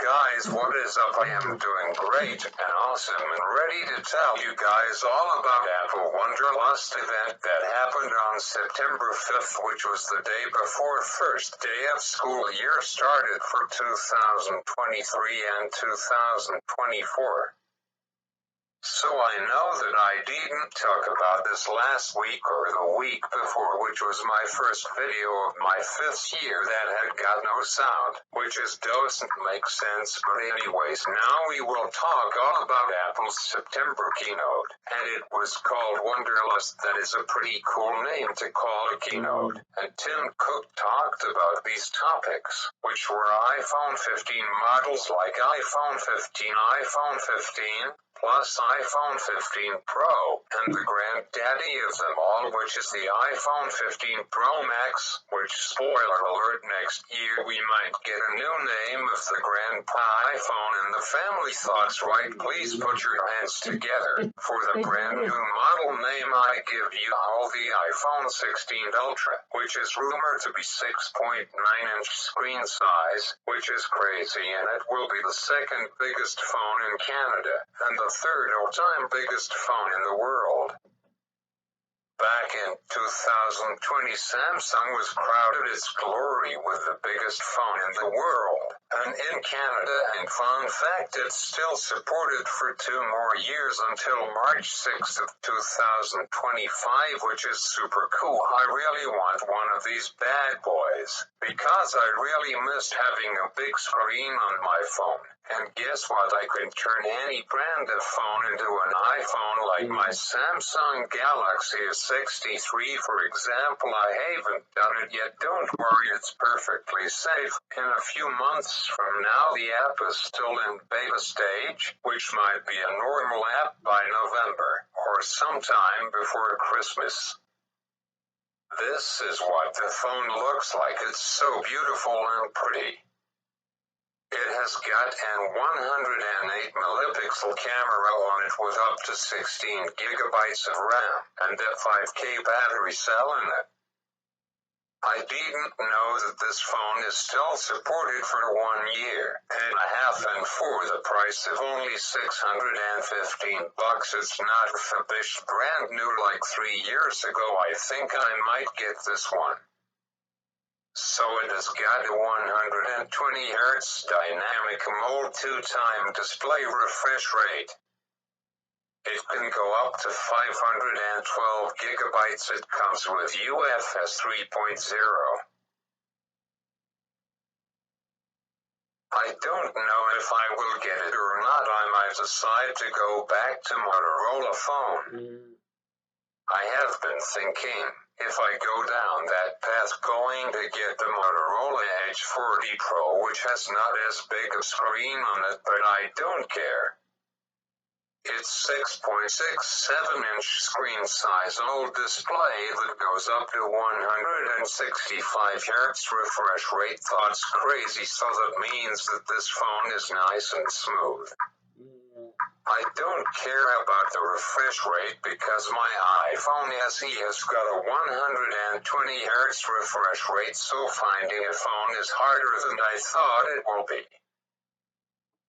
guys, what is up? I am doing great and awesome and ready to tell you guys all about Apple Wonderlust event that happened on September 5th, which was the day before first day of school year started for 2023 and 2024. So I know that I didn't talk about this last week or the week before, which was my first video of my 5th year that had got no sound, which doesn't make sense, but anyways, now we will talk all about Apple's September keynote, and it was called Wonderlust. That is a pretty cool name to call a keynote, and Tim Cook talked about these topics, which were iPhone 15 models like iPhone 15, iPhone 15, plus iPhone 15 Pro, and the granddaddy of them all, which is the iPhone 15 Pro Max, which, spoiler alert, next year we might get a new name of the grandpa iPhone in the family. Thoughts right? Please put your hands together. For the brand new model name, I give you all the iPhone 16 Ultra, which is rumored to be 6.9-inch screen size, which is crazy, and it will be the second biggest phone in Canada, and the third all-time biggest phone in the world. Back in 2020, Samsung was crowded its glory with the biggest phone in the world, and in Canada, and fun fact, it's still supported for 2 more years until March 6th of 2025, which is super cool. I really want one of these bad boys, because I really missed having a big screen on my phone. And guess what? I can turn any brand of phone into an iPhone, like my Samsung Galaxy S63, for example. I haven't done it yet. Don't worry, it's perfectly safe. In a few months from now, the app is still in beta stage, which might be a normal app by November, or sometime before Christmas. This is what the phone looks like. It's so beautiful and pretty. It has got an 108 megapixel camera on it with up to 16 gigabytes of RAM and a 5K battery cell in it. I didn't know that this phone is still supported for 1 year and a half, and for the price of only $615. It's not finished brand new like 3 years ago. I think I might get this one. So it has got a 120 Hz dynamic AMOLED 2-time display refresh rate. It can go up to 512 gigabytes. It comes with UFS 3.0. I don't know if I will get it or not. I might decide to go back to Motorola phone. I have been thinking, if I go down that path, going to get the Motorola Edge 40 Pro, which has not as big a screen on it, but I don't care. It's 6.67-inch screen size OLED display that goes up to 165 Hz refresh rate. Thoughts crazy, so that means that this phone is nice and smooth. I don't care about the refresh rate because my iPhone SE has got a 120 Hz refresh rate, so finding a phone is harder than I thought it will be.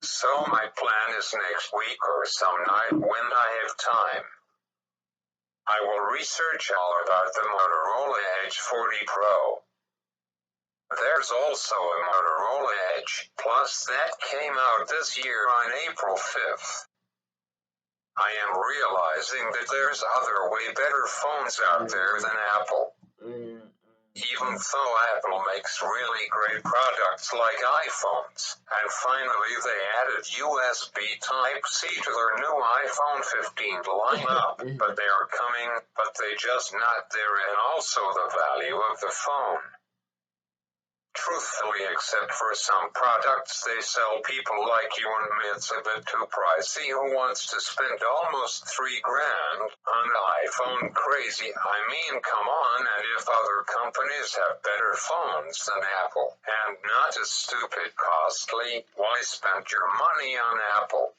So my plan is next week or some night when I have time, I will research all about the Motorola Edge 40 Pro. There's also a Motorola Edge Plus that came out this year on April 5th. I am realizing that there's other way better phones out there than Apple. Even though Apple makes really great products like iPhones, and finally they added USB Type-C to their new iPhone 15 lineup, but they are coming, but they just not there, and also the value of the phone. Truthfully, except for some products they sell people like you and me, it's a bit too pricey. Who wants to spend almost $3,000 on an iPhone? Crazy. I mean, come on, and if other companies have better phones than Apple, and not as stupid costly, why spend your money on Apple?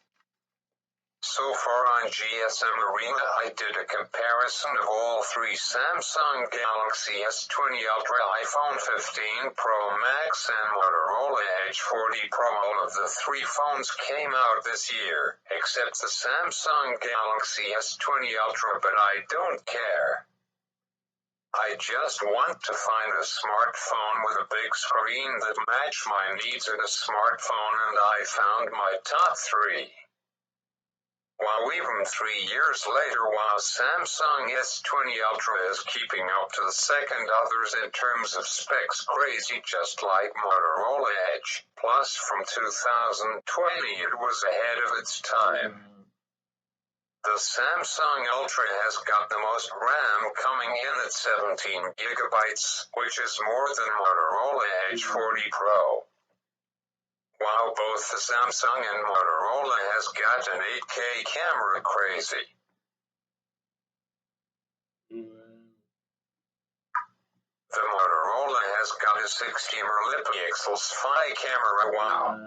So far on GSM Arena, I did a comparison of all three Samsung Galaxy S20 Ultra, iPhone 15 Pro Max, and Motorola Edge 40 Pro. All of the three phones came out this year, except the Samsung Galaxy S20 Ultra, but I don't care. I just want to find a smartphone with a big screen that match my needs in a smartphone, and I found my top three. While even 3 years later, while Samsung S20 Ultra is keeping up to the second others in terms of specs, crazy just like Motorola Edge. Plus, from 2020 it was ahead of its time. The Samsung Ultra has got the most RAM, coming in at 17 gigabytes, which is more than Motorola Edge 40 Pro. While both the Samsung and Motorola has got an 8K camera, crazy. The Motorola has got a 60 megapixels 5 camera, wow.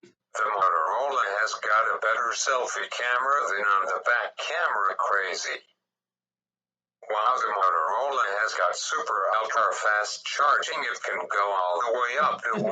The Motorola has got a better selfie camera than on the back camera, crazy. While the Motorola has got super ultra fast charging, it can go all the way up to 125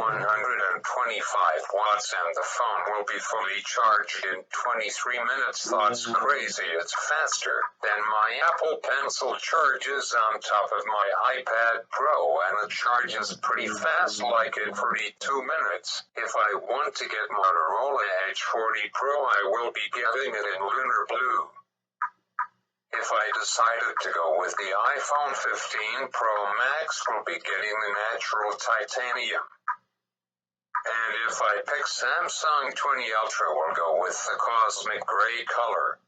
watts and the phone will be fully charged in 23 minutes. That's crazy, it's faster than my Apple Pencil charges on top of my iPad Pro, and it charges pretty fast, like in 32 minutes. If I want to get Motorola Edge 40 Pro, I will be getting it in lunar blue. If I decided to go with the iPhone 15 Pro Max, we'll be getting the natural titanium. And if I pick Samsung 20 Ultra, we'll go with the cosmic gray color.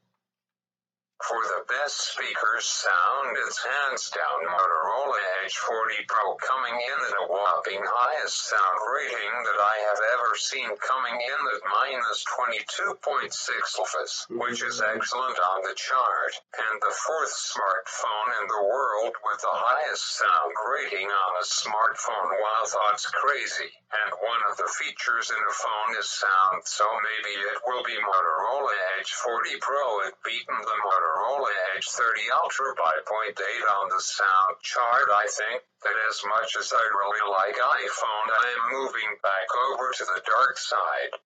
For the best speakers sound, it's hands down Motorola Edge 40 Pro, coming in at a whopping highest sound rating that I have ever seen, coming in at minus 22.6 decibels, which is excellent on the chart, and the fourth smartphone in the world with the highest sound rating on a smartphone. Wow, that's crazy. And one of the features in a phone is sound, so maybe it will be Motorola Edge 40 Pro. It beaten the Motorola Edge 30 Ultra by 0.8 on the sound chart. I think that as much as I really like iPhone, I am moving back over to the dark side.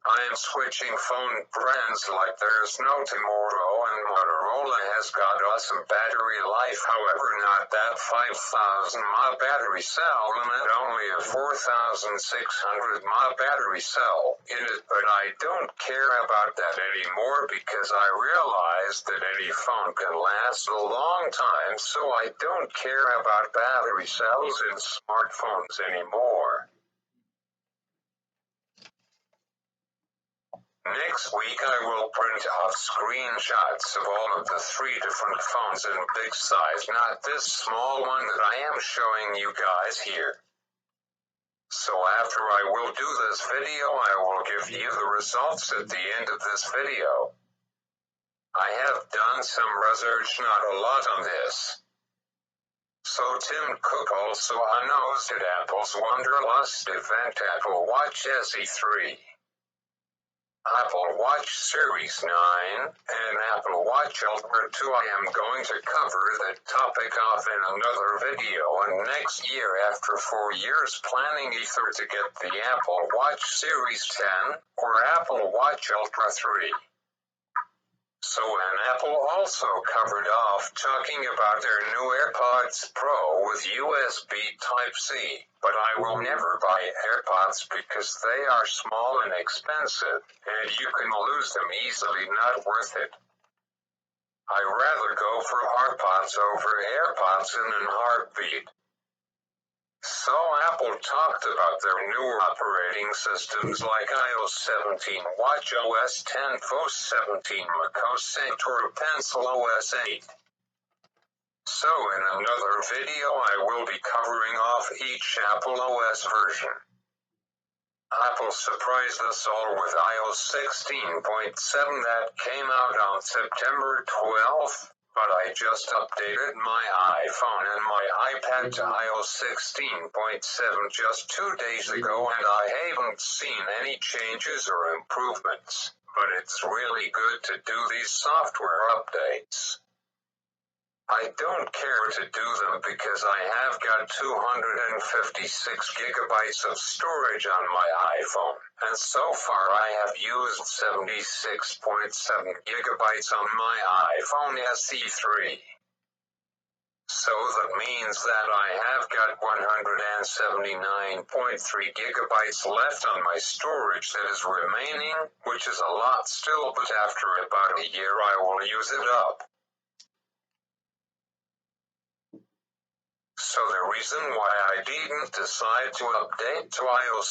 I am switching phone brands like there's no tomorrow, and Motorola has got awesome battery life, however not that 5,000 mAh battery cell limit, only a 4,600 mAh battery cell in it, but I don't care about that anymore because I realized that any phone can last a long time, so I don't care about battery cells in smartphones anymore. Next week I will print off screenshots of all of the three different phones in big size, not this small one that I am showing you guys here. So after I will do this video, I will give you the results at the end of this video. I have done some research, not a lot on this. So Tim Cook also announced at Apple's Wonderlust event Apple Watch SE3, Apple Watch Series 9, and Apple Watch Ultra 2. I am going to cover that topic off in another video, and next year, after 4 years, planning either to get the Apple Watch Series 10 or Apple Watch Ultra 3. So, and Apple also covered off talking about their new AirPods Pro with USB Type-C, but I will never buy AirPods because they are small and expensive, and you can lose them easily, not worth it. I'd rather go for AirPods over AirPods in a heartbeat. So Apple talked about their newer operating systems like iOS 17, watchOS 10, TVOS 17, macOS Sentora, Pencil OS 8. So in another video I will be covering off each Apple OS version. Apple surprised us all with iOS 16.7 that came out on September 12th. But I just updated my iPhone and my iPad to iOS 16.7 just 2 days ago, and I haven't seen any changes or improvements. but it's really good to do these software updates. I don't care to do them because I have got 256 gigabytes of storage on my iPhone, and so far I have used 76.7 gigabytes on my iPhone SE3. So that means that I have got 179.3 gigabytes left on my storage that is remaining, which is a lot still, but after about a year I will use it up. So the reason why I didn't decide to update to iOS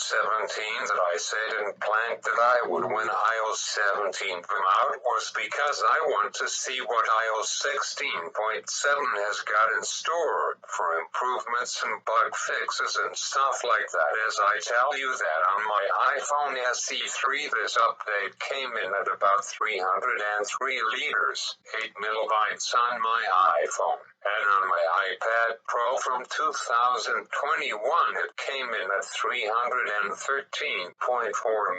17 that I said and planned that I would when iOS 17 came out was because I want to see what iOS 16.7 has got in store for improvements and bug fixes and stuff like that. As I tell you that on my iPhone SE3 this update came in at about 303 liters, 8 megabytes on my iPhone. And on my iPad Pro from 2021 it came in at 313.4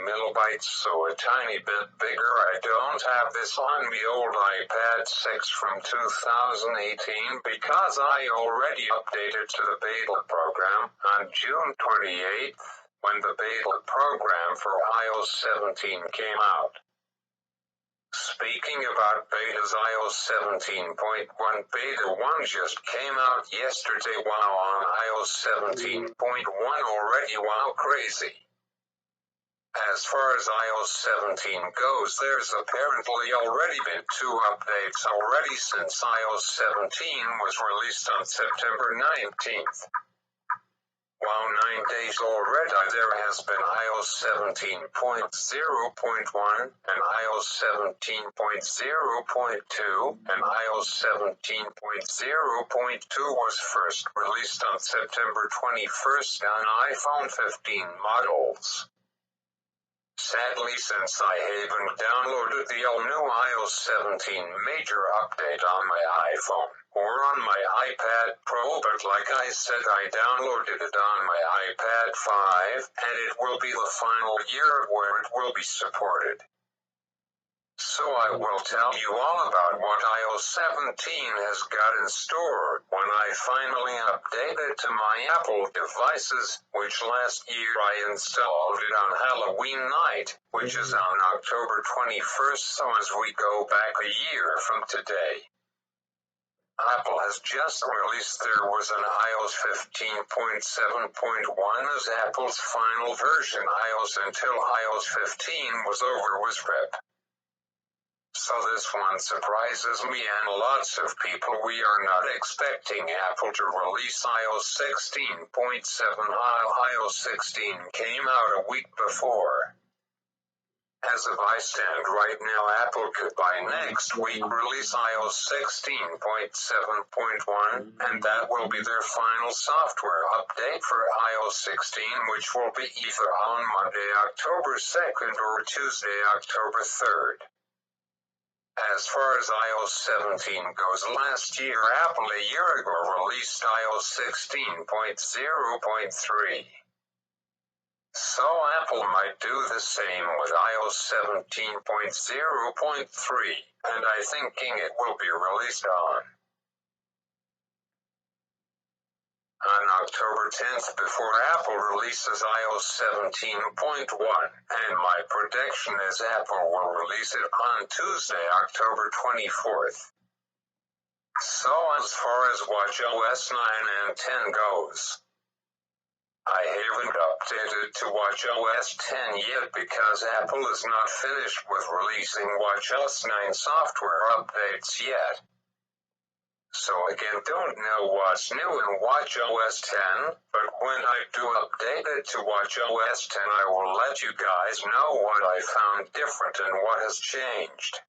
megabytes, so a tiny bit bigger. I don't have this on my old iPad 6 from 2018 because I already updated to the beta program on June 28th when the beta program for iOS 17 came out. Speaking about betas, iOS 17.1 Beta 1 just came out yesterday. Wow, on iOS 17.1 already, wow, crazy. As far as iOS 17 goes, there's apparently already been 2 updates already since iOS 17 was released on September 19th. Wow, 9 days already. There has been iOS 17.0.1 and iOS 17.0.2, and iOS 17.0.2 was first released on September 21st on iPhone 15 models. Sadly, since I haven't downloaded the all-new iOS 17 major update on my iPhone or on my iPad Pro, but like I said, I downloaded it on my iPad 5, and it will be the final year where it will be supported. So I will tell you all about what iOS 17 has got in store when I finally update it to my Apple devices, which last year I installed it on Halloween night, which is on October 21st, so as we go back a year from today. Apple has just released there was an iOS 15.7.1 as Apple's final version. iOS until iOS 15 was over was RIP. So this one surprises me and lots of people. We are not expecting Apple to release iOS 16.7. iOS 16 came out a week before. As of I stand right now, Apple could by next week release iOS 16.7.1, and that will be their final software update for iOS 16, which will be either on Monday, October 2nd or Tuesday, October 3rd. As far as iOS 17 goes, last year Apple a year ago released iOS 16.0.3. So Apple might do the same with iOS 17.0.3, and I'm thinking it will be released on October 10th before Apple releases iOS 17.1, and my prediction is Apple will release it on Tuesday, October 24th. So as far as watchOS 9 and 10 goes, I haven't updated to watchOS 10 yet because Apple is not finished with releasing watchOS 9 software updates yet. So again, don't know what's new in watchOS 10, but when I do update it to watchOS 10, I will let you guys know what I found different and what has changed.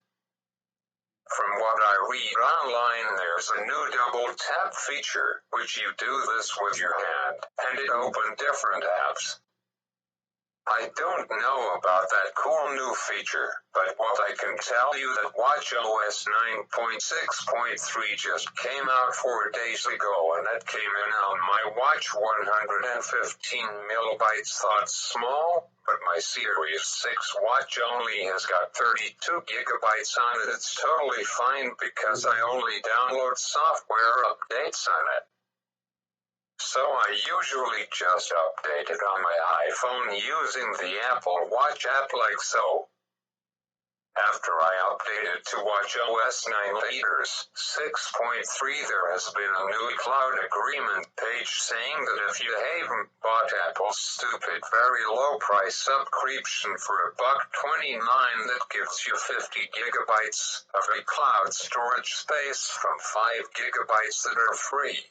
From what I read online, there's a new double tap feature, which you do this with your hand, and it opens different apps. I don't know about that cool new feature, but what I can tell you that watchOS 9.6.3 just came out 4 days ago, and that came in on my watch 115 megabytes. Thought small, but my Series 6 watch only has got 32 gigabytes on it. It's totally fine because I only download software updates on it. So I usually just update it on my iPhone using the Apple Watch app like so. After I updated to watchOS 9 latest 6.3, there has been a new cloud agreement page saying that if you haven't bought Apple's stupid very low price subscription for $1.29 that gives you 50 gigabytes of a cloud storage space from 5 gigabytes that are free.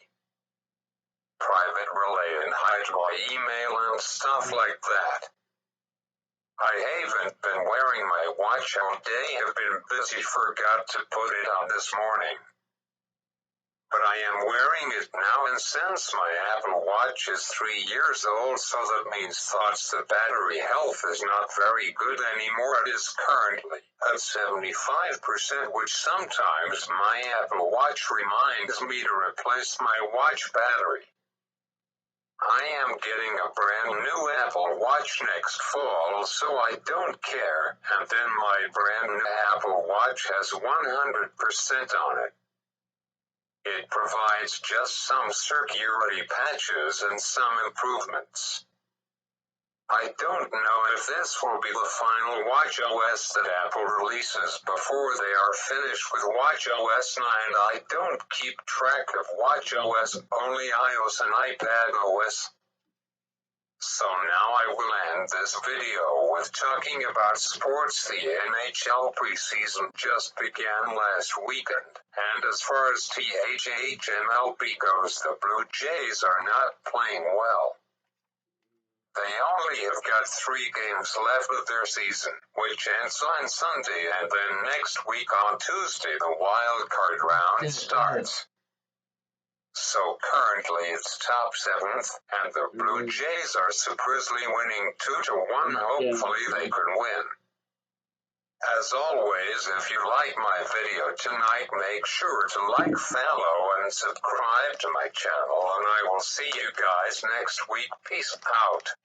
Private relay and hide my email and stuff like that. I haven't been wearing my watch all day, have been busy, forgot to put it on this morning. But I am wearing it now, and since my Apple Watch is 3 years old, so that means thoughts the battery health is not very good anymore. It is currently at 75%, which sometimes my Apple Watch reminds me to replace my watch battery. I am getting a brand new Apple Watch next fall, so I don't care, and then my brand new Apple Watch has 100% on it. It provides just some security patches and some improvements. I don't know if this will be the final watchOS that Apple releases before they are finished with watchOS 9. I don't keep track of watchOS, only iOS and iPadOS. So now I will end this video with talking about sports. The NHL preseason just began last weekend, and as far as MLB goes, the Blue Jays are not playing well. They only have got 3 games left of their season, which ends on Sunday, and then next week on Tuesday the wild card round starts. So currently it's top 7th, and the Blue Jays are surprisingly winning 2-1. Hopefully they can win. As always, if you like my video tonight, make sure to like, follow, and subscribe to my channel, and I will see you guys next week. Peace out.